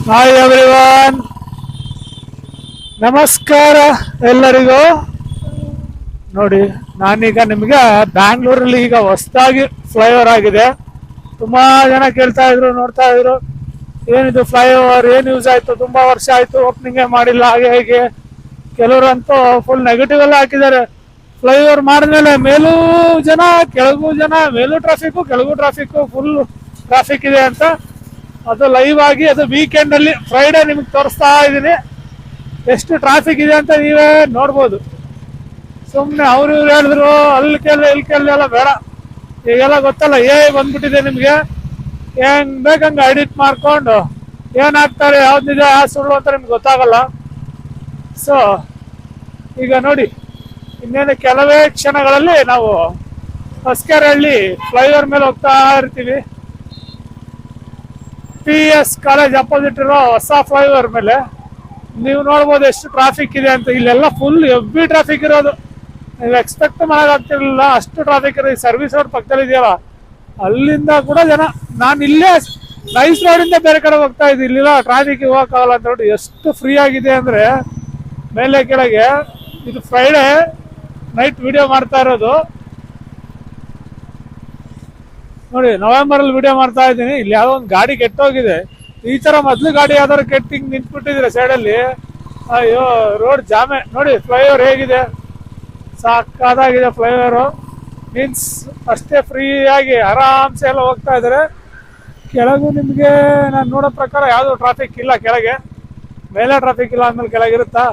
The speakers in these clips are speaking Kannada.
ಹಾಯ್ ಎವ್ರಿವನ್, ನಮಸ್ಕಾರ ಎಲ್ಲರಿಗೂ. ನೋಡಿ, ನಾನೀಗ ನಿಮಗೆ ಬ್ಯಾಂಗ್ಳೂರಲ್ಲಿ ಈಗ ಹೊಸದಾಗಿ ಫ್ಲೈಓವರ್ ಆಗಿದೆ. ತುಂಬಾ ಜನ ಕೇಳ್ತಾ ಇದ್ರು, ನೋಡ್ತಾ ಇದ್ರು, ಏನಿದು ಫ್ಲೈಓವರ್, ಏನು ಯೂಸ್ ಆಯ್ತು, ತುಂಬಾ ವರ್ಷ ಆಯ್ತು ಓಪನಿಂಗೇ ಮಾಡಿಲ್ಲ, ಹಾಗೆ ಹೀಗೆ. ಕೆಲವರಂತೂ ಫುಲ್ ನೆಗೆಟಿವ್ ಎಲ್ಲ ಹಾಕಿದ್ದಾರೆ. ಫ್ಲೈಓವರ್ ಮಾಡಿದ್ಮೇಲೆ ಮೇಲೂ ಜನ, ಕೆಳಗೂ ಜನ, ಮೇಲೂ ಟ್ರಾಫಿಕ್, ಕೆಳಗೂ ಟ್ರಾಫಿಕ್, ಫುಲ್ ಟ್ರಾಫಿಕ್ ಇದೆ ಅಂತ. ಅದು ಲೈವ್ ಆಗಿ, ಅದು ವೀಕೆಂಡ್ ಅಲ್ಲಿ ಫ್ರೈಡೇ ನಿಮ್ಗೆ ತೋರಿಸ್ತಾ ಇದ್ದೀನಿ. ಎಷ್ಟು ಟ್ರಾಫಿಕ್ ಇದೆ ಅಂತ ನೀವೇ ನೋಡ್ಬೋದು. ಸುಮ್ಮನೆ ಅವ್ರು ಇವ್ರು ಹೇಳಿದ್ರು ಅಲ್ಲಿ ಕೇಳ ಇಲ್ಲಿ ಕೇಳ ಎಲ್ಲ ಬೇಡ. ಈಗೆಲ್ಲ ಗೊತ್ತಲ್ಲ, ಬಂದ್ಬಿಟ್ಟಿದೆ ನಿಮ್ಗೆ. ಹೆಂಗ್ ಬೇಕಂಗೆ ಎಡಿಟ್ ಮಾಡ್ಕೊಂಡು ಏನಾಗ್ತಾರೆ, ಯಾವ್ದು ನಿಜ ಯಾವ್ದು ಸುಳ್ಳು ಅಂತ ನಿಮ್ಗೆ ಗೊತ್ತಾಗಲ್ಲ. ಸೊ ಈಗ ನೋಡಿ, ಇನ್ನೇನು ಕೆಲವೇ ಕ್ಷಣಗಳಲ್ಲಿ ನಾವು ಹೊಸಕೆರೆಹಳ್ಳಿ ಫ್ಲೈಓವರ್ ಮೇಲೆ ಹೋಗ್ತಾ ಇರ್ತೀವಿ. PS ಕಾಲೇಜ್ ಅಪೋಸಿಟ್ ಇರೋ ಹೊಸ ಫ್ಲೈಓವರ್ ಮೇಲೆ ನೀವು ನೋಡ್ಬೋದು ಎಷ್ಟು ಟ್ರಾಫಿಕ್ ಇದೆ ಅಂತ. ಇಲ್ಲೆಲ್ಲ ಫುಲ್ ಹೆವಿ ಟ್ರಾಫಿಕ್ ಇರೋದು, ನೀವು ಎಕ್ಸ್ಪೆಕ್ಟ್ ಮಾಡೋಕ್ಕಾಗ್ತಿರ್ಲಿಲ್ಲ, ಅಷ್ಟು ಟ್ರಾಫಿಕ್ ಇರೋ. ಈ ಸರ್ವಿಸ್ ರೋಡ್ ಪಕ್ಕದಲ್ಲಿ ಇದೆಯಲ್ಲ, ಅಲ್ಲಿಂದ ಕೂಡ ಜನ. ನಾನು ಇಲ್ಲೇ ನೈಸ್ ರೋಡಿಂದ ಬೇರೆ ಕಡೆ ಹೋಗ್ತಾ ಇದ್ದೀನಿ, ಇಲ್ಲಿಲ್ಲ ಟ್ರಾಫಿಕ್ ಹೋಗಕ್ಕಾಗಲ್ಲ ಅಂತ ನೋಡಿ. ಎಷ್ಟು ಫ್ರೀ ಆಗಿದೆ ಅಂದರೆ ಮೇಲೆ ಕೆಳಗೆ. ಇದು ಫ್ರೈಡೇ ನೈಟ್ ವಿಡಿಯೋ ಮಾಡ್ತಾ ಇರೋದು ನೋಡಿ. ನವೆಂಬರಲ್ಲಿ ವಿಡಿಯೋ ಮಾಡ್ತಾ ಇದ್ದೀನಿ. ಇಲ್ಲಿ ಯಾವುದೋ ಒಂದು ಗಾಡಿ ಕೆಟ್ಟೋಗಿದೆ. ಈ ತರ ಮೊದಲು ಗಾಡಿ ಯಾವ್ದಾದ್ರು ಕೆಟ್ಟು ಹಿಂಗೆ ನಿಂತ್ಬಿಟ್ಟಿದ್ರೆ ಸೈಡಲ್ಲಿ, ಅಯ್ಯೋ ರೋಡ್ ಜಾಮೆ. ನೋಡಿ ಫ್ಲೈಓವರ್ ಹೇಗಿದೆ, ಸಾಕಾದಾಗಿದೆ ಫ್ಲೈಓವರು. ಮೀನ್ಸ್ ಅಷ್ಟೇ ಫ್ರೀಯಾಗಿ ಆರಾಮ್ಸೆ ಎಲ್ಲ ಹೋಗ್ತಾ ಇದ್ದಾರೆ. ಕೆಳಗೂ ನಿಮಗೆ ನಾನು ನೋಡೋ ಪ್ರಕಾರ ಯಾವುದೂ ಟ್ರಾಫಿಕ್ ಇಲ್ಲ ಕೆಳಗೆ. ಮೇಲೆ ಟ್ರಾಫಿಕ್ ಇಲ್ಲ ಅಂದಮೇಲೆ ಕೆಳಗಿರುತ್ತಾ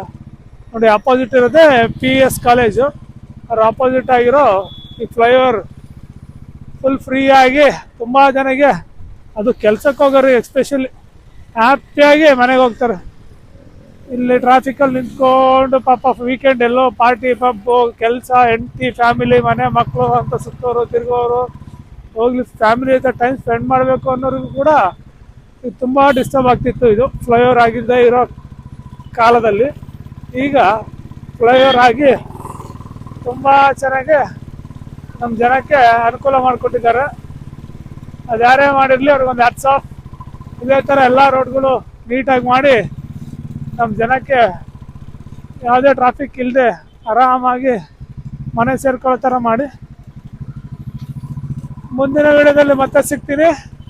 ನೋಡಿ. ಅಪೋಸಿಟ್ ಇರೋದೇ PS ಕಾಲೇಜು, ಅದ್ರ ಅಪೋಸಿಟ್ ಆಗಿರೋ ಈ ಫ್ಲೈಓವರ್ ಫುಲ್ ಫ್ರೀಯಾಗಿ ತುಂಬ ಜನಗೆ. ಅದು ಕೆಲ್ಸಕ್ಕೆ ಹೋಗೋರು ಎಸ್ಪೆಷಲಿ ಹ್ಯಾಪಿಯಾಗಿ ಮನೆಗೆ ಹೋಗ್ತಾರೆ. ಇಲ್ಲಿ ಟ್ರಾಫಿಕಲ್ಲಿ ನಿಂತ್ಕೊಂಡು ಪಾಪ ವೀಕೆಂಡ್ ಎಲ್ಲೋ ಪಾರ್ಟಿ, ಪಬ್ಬು, ಕೆಲಸ, ಹೆಂಡತಿ, ಫ್ಯಾಮಿಲಿ, ಮನೆ, ಮಕ್ಕಳು ಅಂತ ಸುತ್ತೋರು ತಿರುಗೋರು, ಹೋಗ್ಲಿ ಫ್ಯಾಮಿಲಿ ಜೊತೆ ಟೈಮ್ ಸ್ಪೆಂಡ್ ಮಾಡಬೇಕು ಅನ್ನೋರಿಗೂ ಕೂಡ ಇದು ತುಂಬ ಡಿಸ್ಟರ್ಬ್ ಆಗ್ತಿತ್ತು. ಇದು ಫ್ಲೈಓವರ್ ಆಗಿದ್ದೇ ಇರೋ ಕಾಲದಲ್ಲಿ ಈಗ ಫ್ಲೈಓವರ್ ಆಗಿ ತುಂಬ ಚೆನ್ನಾಗಿ ನಮ್ಮ ಜನಕ್ಕೆ ಅನುಕೂಲ ಮಾಡಿಕೊಟ್ಟಿದ್ದಾರೆ. ಅದು ಯಾರೇ ಮಾಡಿರಲಿ ಅವ್ರಿಗೊಂದು ಹ್ಯಾಟ್ಸ್ ಆಫ್. ಇದೇ ಥರ ಎಲ್ಲ ರೋಡ್ಗಳು ನೀಟಾಗಿ ಮಾಡಿ ನಮ್ಮ ಜನಕ್ಕೆ ಯಾವುದೇ ಟ್ರಾಫಿಕ್ ಇಲ್ಲದೆ ಆರಾಮಾಗಿ ಮನೆ ಸೇರ್ಕೊಳ್ಳೋ ಥರ ಮಾಡಿ. ಮುಂದಿನ ವಿಡಿಯೋದಲ್ಲಿ ಮತ್ತೆ ಸಿಗ್ತೀನಿ.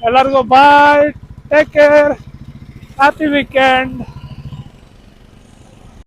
ಎಲ್ಲರಿಗೂ ಬಾಯ್, ಟೇಕ್ ಕೇರ್, ಹ್ಯಾಪಿ ವೀಕೆಂಡ್.